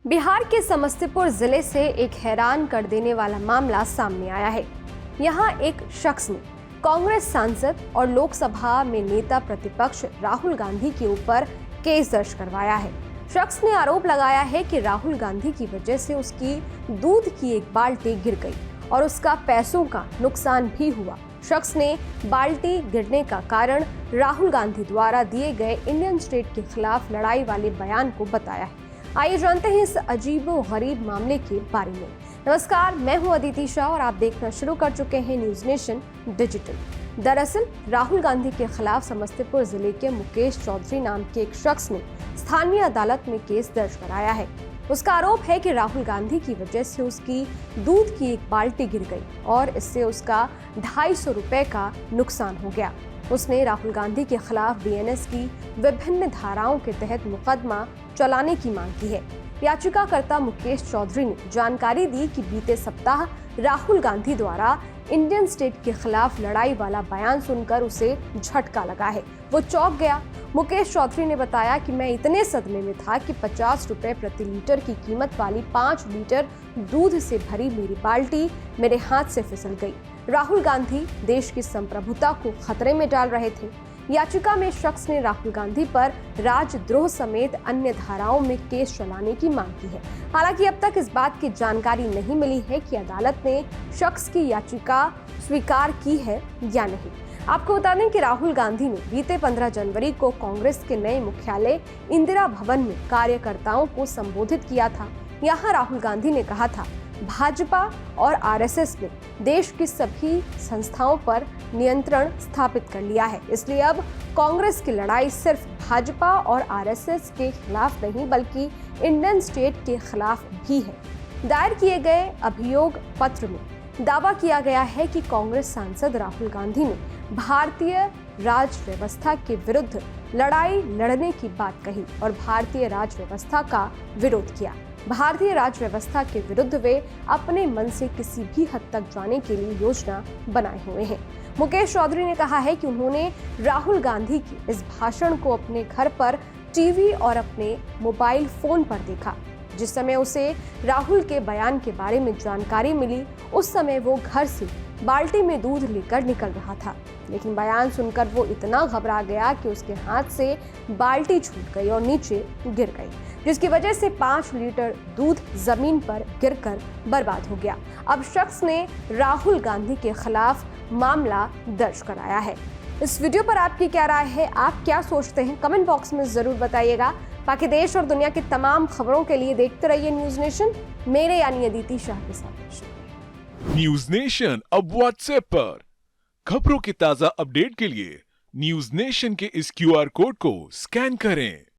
बिहार के समस्तीपुर जिले से एक हैरान कर देने वाला मामला सामने आया है। यहाँ एक शख्स ने कांग्रेस सांसद और लोकसभा में नेता प्रतिपक्ष राहुल गांधी के ऊपर केस दर्ज करवाया है। शख्स ने आरोप लगाया है कि राहुल गांधी की वजह से उसकी दूध की एक बाल्टी गिर गई और उसका पैसों का नुकसान भी हुआ। शख्स ने बाल्टी गिरने का कारण राहुल गांधी द्वारा दिए गए इंडियन स्टेट के खिलाफ लड़ाई वाले बयान को बताया है। आइए जानते हैं इस अजीबो-गरीब मामले के बारे में। नमस्कार, मैं हूं अदिति शाह और आप देखना शुरू कर चुके हैं न्यूज नेशन डिजिटल। दरअसल राहुल गांधी के खिलाफ समस्तीपुर जिले के मुकेश चौधरी नाम के एक शख्स ने स्थानीय अदालत में केस दर्ज कराया है। उसका आरोप है कि राहुल गांधी की वजह से उसकी दूध की एक बाल्टी गिर गई और इससे उसका 250 रुपए का नुकसान हो गया। उसने राहुल गांधी के खिलाफ बीएनएस की विभिन्न धाराओं के तहत मुकदमा चलाने की मांग की है। याचिकाकर्ता मुकेश चौधरी ने जानकारी दी कि बीते सप्ताह राहुल गांधी द्वारा इंडियन स्टेट के खिलाफ लड़ाई वाला बयान सुनकर उसे झटका लगा है। वो चौंक गया। मुकेश चौधरी ने बताया कि मैं इतने सदमे में था कि 50 रुपए प्रति लीटर की कीमत वाली 5 लीटर दूध से भरी मेरी बाल्टी मेरे हाथ से फिसल गई। राहुल गांधी देश की संप्रभुता को खतरे में डाल रहे थे। याचिका में शख्स ने राहुल गांधी पर राजद्रोह समेत अन्य धाराओं में केस चलाने की मांग की है। हालांकि अब तक इस बात की जानकारी नहीं मिली है कि अदालत ने शख्स की याचिका स्वीकार की है या नहीं। आपको बता दें कि राहुल गांधी ने बीते 15 जनवरी को कांग्रेस के नए मुख्यालय इंदिरा भवन में कार्यकर्ताओं को संबोधित किया था। यहाँ राहुल गांधी ने कहा था, भाजपा और आरएसएस ने देश की सभी संस्थाओं पर नियंत्रण स्थापित कर लिया है, इसलिए अब कांग्रेस की लड़ाई सिर्फ भाजपा और आरएसएस के खिलाफ नहीं बल्कि इंडियन स्टेट के खिलाफ भी है। दायर किए गए अभियोग पत्र में दावा किया गया है कि कांग्रेस सांसद राहुल गांधी ने भारतीय राज व्यवस्था के विरुद्ध लड़ाई लड़ने की बात कही और भारतीय राज व्यवस्था का विरोध किया। भारतीय राज व्यवस्था के विरुद्ध वे अपने मन से किसी भी हद तक जाने के लिए योजना बनाए हुए हैं। मुकेश चौधरी ने कहा है कि उन्होंने राहुल गांधी की इस भाषण को अपने घर पर टीवी और अपने मोबाइल फोन पर देखा। जिस समय उसे राहुल के बयान के बारे में जानकारी मिली, उस समय वो घर से बाल्टी में दूध लेकर निकल रहा था, लेकिन बयान सुनकर वो इतना घबरा गया कि उसके हाथ से बाल्टी छूट गई और नीचे गिर गई, जिसकी वजह से 5 लीटर दूध जमीन पर गिरकर बर्बाद हो गया। अब शख्स ने राहुल गांधी के खिलाफ मामला दर्ज कराया है। इस वीडियो पर आपकी क्या राय है? आप क्या सोचते हैं? कमेंट बॉक्स में जरूर बताइएगा। बाकी देश और दुनिया की तमाम खबरों के लिए देखते रहिए न्यूज नेशन, मेरे यानी अदिति शाह के साथ। न्यूज नेशन अब व्हाट्सएप पर खबरों की ताजा अपडेट के लिए न्यूज नेशन के इस QR कोड को स्कैन करें।